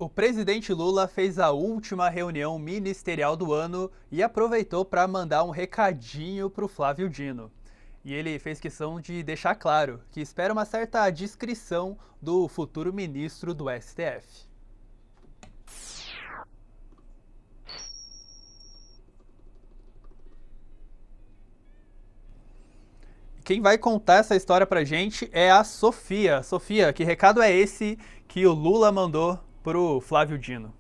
O presidente Lula fez a última reunião ministerial do ano e aproveitou para mandar um recadinho para o Flávio Dino. E ele fez questão de deixar claro que espera uma certa discrição do futuro ministro do STF. Quem vai contar essa história pra gente é a Sofia. Sofia, que recado é esse que o Lula mandou pro Flávio Dino?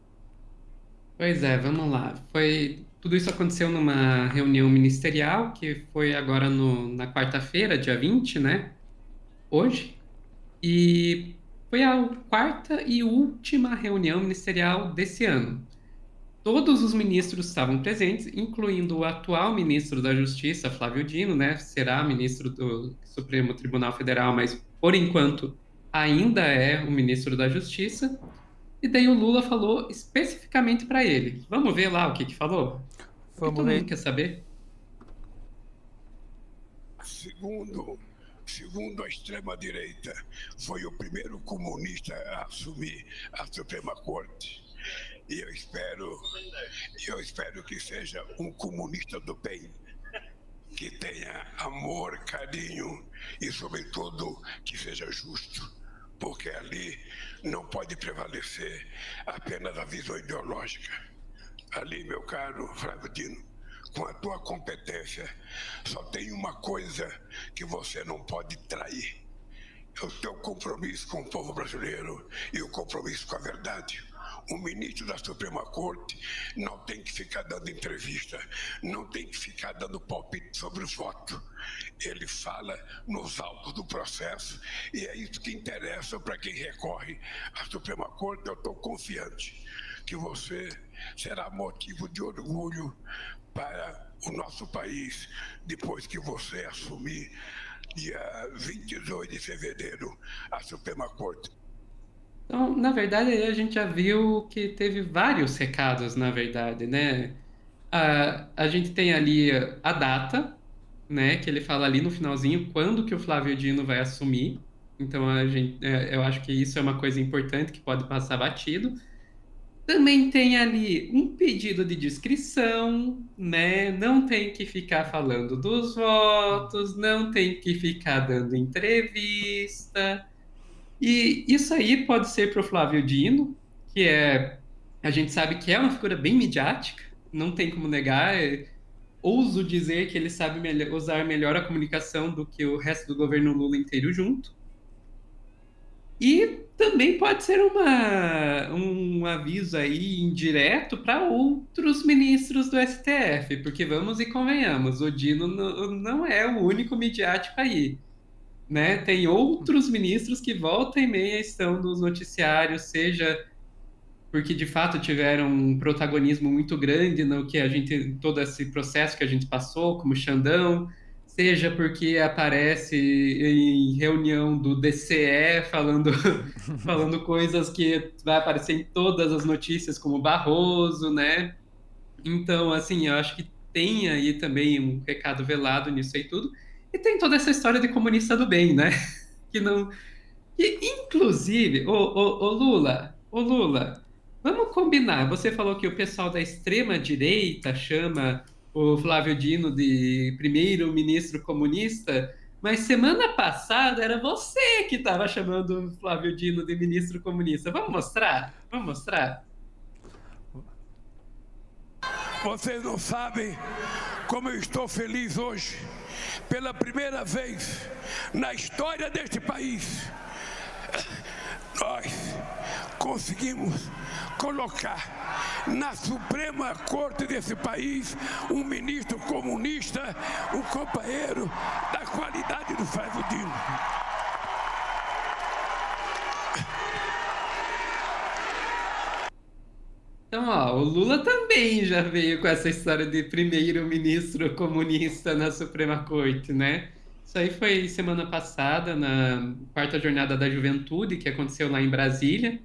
Pois é, vamos lá. Tudo isso aconteceu numa reunião ministerial, que foi agora na quarta-feira, dia 20, né? Hoje. E foi a quarta e última reunião ministerial desse ano. Todos os ministros estavam presentes, incluindo o atual ministro da Justiça, Flávio Dino, né? Será ministro do Supremo Tribunal Federal, mas por enquanto ainda é o ministro da Justiça. E daí o Lula falou especificamente para ele. Vamos ver lá o que falou? Porque Vamos todo mundo ver. quer saber. Segundo, segundo a extrema-direita, foi o primeiro comunista a assumir a Suprema Corte. E eu espero que seja um comunista do bem, que tenha amor, carinho e, sobretudo, que seja justo, porque ali não pode prevalecer apenas a visão ideológica. Ali, meu caro Flávio Dino, com a tua competência, só tem uma coisa que você não pode trair: é o teu compromisso com o povo brasileiro e o compromisso com a verdade. Um ministro da Suprema Corte não tem que ficar dando entrevista, não tem que ficar dando palpite sobre o voto. Ele fala nos autos do processo e é isso que interessa para quem recorre à Suprema Corte. Eu estou confiante que você será motivo de orgulho para o nosso país depois que você assumir, dia 22 de fevereiro, a Suprema Corte. Então, na verdade, aí a gente já viu que teve vários recados, na verdade, né? A gente tem ali a data, né? Que ele fala ali no finalzinho, quando que o Flávio Dino vai assumir. Então, eu acho que isso é uma coisa importante que pode passar batido. Também tem ali um pedido de discrição, né? Não tem que ficar falando dos votos, não tem que ficar dando entrevista. E isso aí pode ser para o Flávio Dino, a gente sabe que é uma figura bem midiática, não tem como negar. Ouso dizer que ele sabe usar melhor a comunicação do que o resto do governo Lula inteiro junto. E também pode ser um aviso aí indireto para outros ministros do STF, porque vamos e convenhamos, o Dino não é o único midiático aí, né? Tem outros ministros que volta e meia estão nos noticiários, seja porque de fato tiveram um protagonismo muito grande no que a gente, todo esse processo que a gente passou, como Xandão, seja porque aparece em reunião do DCE falando coisas que vai aparecer em todas as notícias, como Barroso, né? Então, assim, eu acho que tem aí também um recado velado nisso aí tudo. E tem toda essa história de comunista do bem, né? Que não. Que, inclusive, ô Lula, vamos combinar. Você falou que o pessoal da extrema-direita chama o Flávio Dino de primeiro-ministro comunista, mas semana passada era você que estava chamando o Flávio Dino de ministro comunista. Vamos mostrar? Vamos mostrar? Vocês não sabem como eu estou feliz hoje. Pela primeira vez na história deste país, nós conseguimos colocar na Suprema Corte desse país um ministro comunista, um companheiro da qualidade do Flávio Dino. Então, ó, o Lula também já veio com essa história de primeiro-ministro comunista na Suprema Corte, né? Isso aí foi semana passada, na quarta jornada da juventude, que aconteceu lá em Brasília.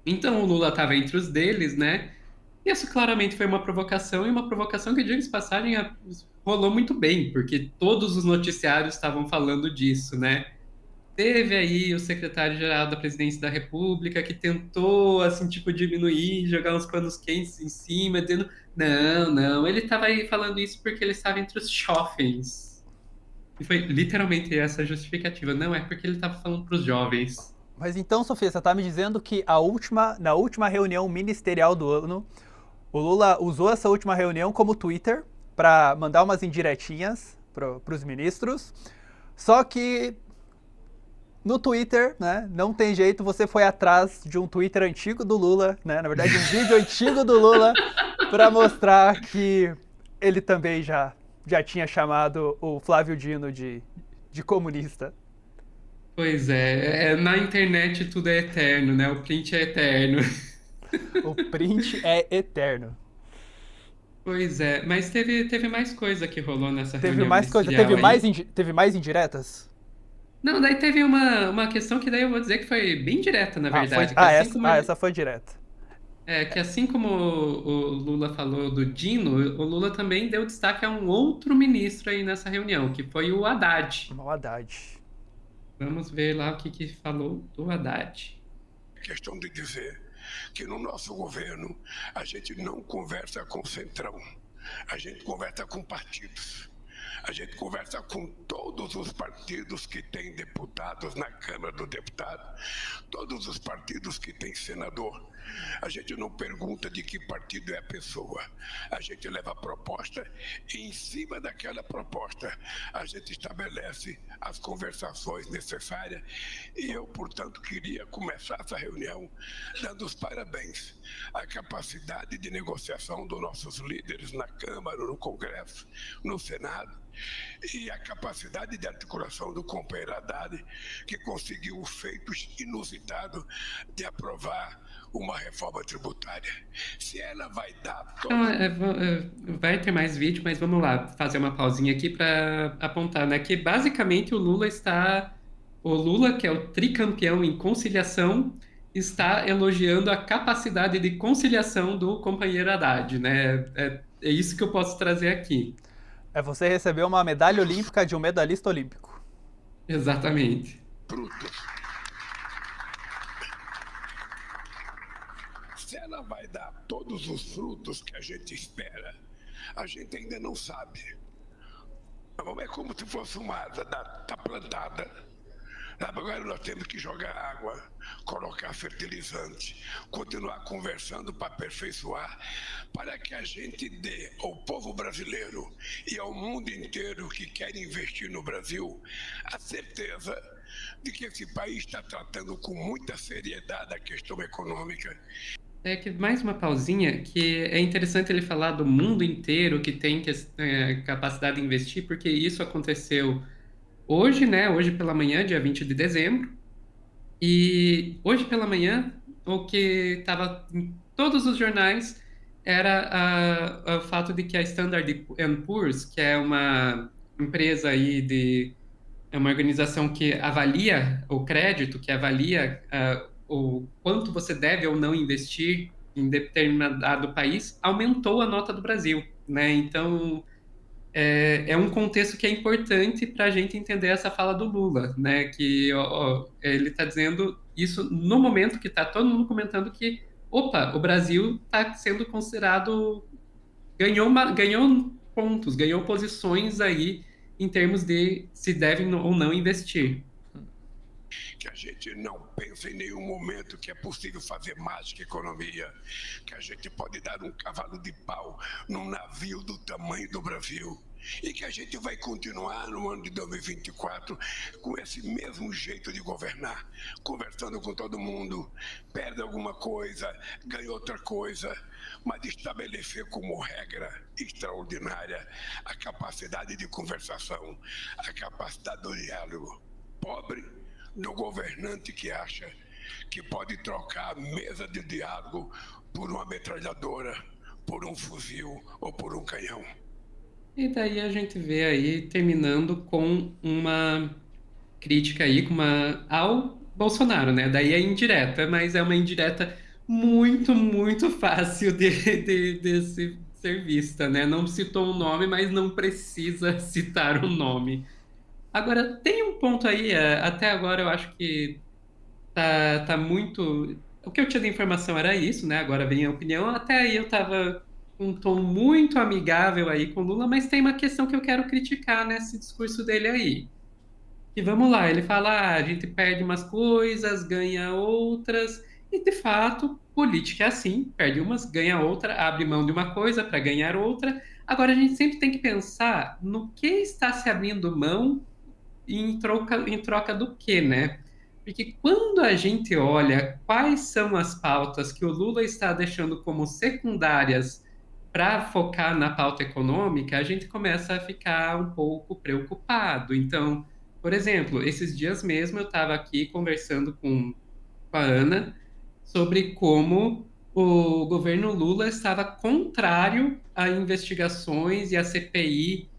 Então, o Lula estava entre os deles, né? E isso claramente foi uma provocação, e uma provocação que, diga de passagem, rolou muito bem, porque todos os noticiários estavam falando disso, né? teve aí o secretário-geral da Presidência da República que tentou, assim, tipo, diminuir, jogar uns panos quentes em cima, dizendo, não, não, ele estava aí falando isso porque ele estava entre os jovens. E foi literalmente essa a justificativa. Não, é porque ele estava falando para os jovens. Mas então, Sofia, você tá me dizendo que na última reunião ministerial do ano, o Lula usou essa última reunião como Twitter para mandar umas indiretinhas pros ministros. Só que no Twitter, né, não tem jeito, você foi atrás de um Twitter antigo do Lula, né, na verdade um vídeo antigo do Lula, para mostrar que ele também já tinha chamado o Flávio Dino de comunista. Pois é, na internet tudo é eterno, né? O print é eterno. O print é eterno. Pois é, mas teve mais coisa que rolou nessa Teve reunião mais coisa, ministerial aí. teve mais indiretas? Não, daí teve uma questão que daí eu vou dizer que foi bem direta, na verdade, que assim como Essa foi direta. que assim como o Lula falou do Dino, o Lula também deu destaque a um outro ministro aí nessa reunião, que foi o Haddad. O Haddad. Vamos ver lá o que falou do Haddad. Questão de dizer que no nosso governo a gente não conversa com o Centrão, a gente conversa com partidos. A gente conversa com todos os partidos que têm deputados na Câmara do Deputado, todos os partidos que têm senador. A gente não pergunta de que partido é a pessoa. A gente leva a proposta e, em cima daquela proposta, a gente estabelece as conversações necessárias. E eu, portanto, queria começar essa reunião dando os parabéns à capacidade de negociação dos nossos líderes na Câmara, no Congresso, no Senado, e a capacidade de articulação do companheiro Haddad, que conseguiu o feito inusitado de aprovar uma reforma tributária. Se ela vai dar... Então, vai ter mais vídeo, mas vamos lá, fazer uma pausinha aqui para apontar, né? Que basicamente o Lula, que é o tricampeão em conciliação, está elogiando a capacidade de conciliação do companheiro Haddad, né? É isso que eu posso trazer aqui. É você receber uma medalha olímpica de um medalhista olímpico. Exatamente. Frutos. Se ela vai dar todos os frutos que a gente espera, a gente ainda não sabe. É como se fosse uma árvore, está plantada. Agora nós temos que jogar água, colocar fertilizante, continuar conversando para aperfeiçoar, para que a gente dê ao povo brasileiro e ao mundo inteiro que quer investir no Brasil a certeza de que esse país está tratando com muita seriedade a questão econômica. É que mais uma pausinha, que é interessante ele falar do mundo inteiro que tem capacidade de investir, porque isso aconteceu hoje, né? Hoje pela manhã, dia 20 de dezembro. E hoje pela manhã, o que estava em todos os jornais era o fato de que a Standard Poor's, que é uma empresa aí é uma organização que avalia o crédito, que avalia o quanto você deve ou não investir em determinado país, aumentou a nota do Brasil, né? Então, é um contexto que é importante para a gente entender essa fala do Lula, né? Que ele está dizendo isso no momento que está todo mundo comentando que, opa, o Brasil está sendo considerado ganhou pontos, ganhou posições aí em termos de se devem ou não investir. Que a gente não pensa em nenhum momento que é possível fazer mágica economia, que a gente pode dar um cavalo de pau num navio do tamanho do Brasil, e que a gente vai continuar no ano de 2024 com esse mesmo jeito de governar, conversando com todo mundo, perde alguma coisa, ganha outra coisa, mas estabelecer como regra extraordinária a capacidade de conversação, a capacidade do diálogo. Pobre do governante que acha que pode trocar a mesa de diálogo por uma metralhadora, por um fuzil ou por um canhão. E daí a gente vê aí terminando com uma crítica aí ao Bolsonaro, né? Daí é indireta, mas é uma indireta muito, muito fácil de ser vista, né? Não citou o nome, mas não precisa citar o nome. Agora, tem um ponto aí, até agora eu acho que tá muito. O que eu tinha de informação era isso, né? Agora vem a opinião. Até aí eu tava com um tom muito amigável aí com o Lula, mas tem uma questão que eu quero criticar nesse discurso dele aí. E vamos lá, ele fala, a gente perde umas coisas, ganha outras, e de fato, política é assim, perde umas, ganha outra, abre mão de uma coisa para ganhar outra. Agora a gente sempre tem que pensar no que está se abrindo mão e em troca do quê, né? Porque quando a gente olha quais são as pautas que o Lula está deixando como secundárias para focar na pauta econômica, a gente começa a ficar um pouco preocupado. Então, por exemplo, esses dias mesmo eu estava aqui conversando com a Ana sobre como o governo Lula estava contrário a investigações e a CPI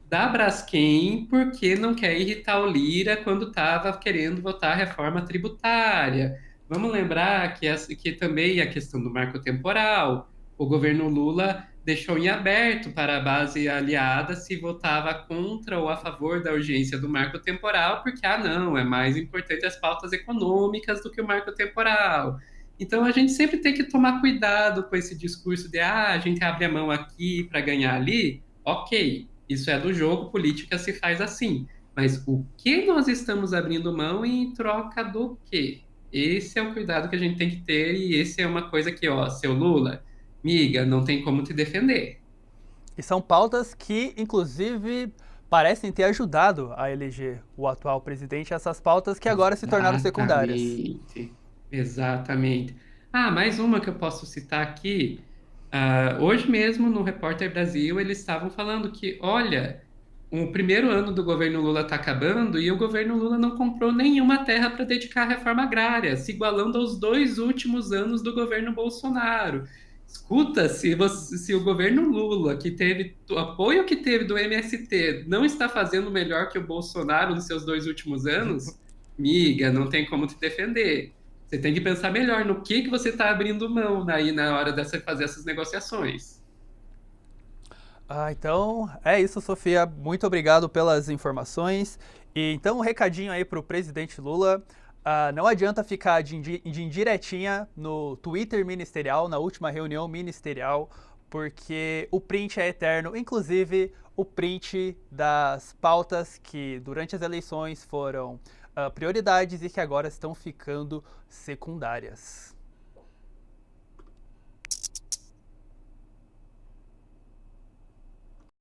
da Braskem porque não quer irritar o Lira quando estava querendo votar a reforma tributária. Vamos lembrar que também a questão do marco temporal, o governo Lula deixou em aberto para a base aliada se votava contra ou a favor da urgência do marco temporal, porque, não, é mais importante as pautas econômicas do que o marco temporal. Então, a gente sempre tem que tomar cuidado com esse discurso de, a gente abre a mão aqui para ganhar ali. Ok, isso é do jogo, política se faz assim. Mas o que nós estamos abrindo mão e em troca do quê? Esse é o cuidado que a gente tem que ter e esse é uma coisa que, ó, seu Lula, miga, não tem como te defender. E são pautas que, inclusive, parecem ter ajudado a eleger o atual presidente, essas pautas que agora se tornaram secundárias. Exatamente. Exatamente. Mais uma que eu posso citar aqui. Hoje mesmo, no Repórter Brasil, eles estavam falando que, olha, o primeiro ano do governo Lula está acabando e o governo Lula não comprou nenhuma terra para dedicar à reforma agrária, se igualando aos 2 últimos anos do governo Bolsonaro. Escuta, se o governo Lula, que teve o apoio que teve do MST, não está fazendo melhor que o Bolsonaro nos seus 2 últimos anos, miga, não tem como te defender. Você tem que pensar melhor no que você está abrindo mão aí na hora de fazer essas negociações. Então é isso, Sofia. Muito obrigado pelas informações. E então, um recadinho aí pro presidente Lula. Não adianta ficar de indiretinha no Twitter ministerial, na última reunião ministerial, porque o print é eterno, inclusive o print das pautas que durante as eleições foram prioridades e que agora estão ficando secundárias.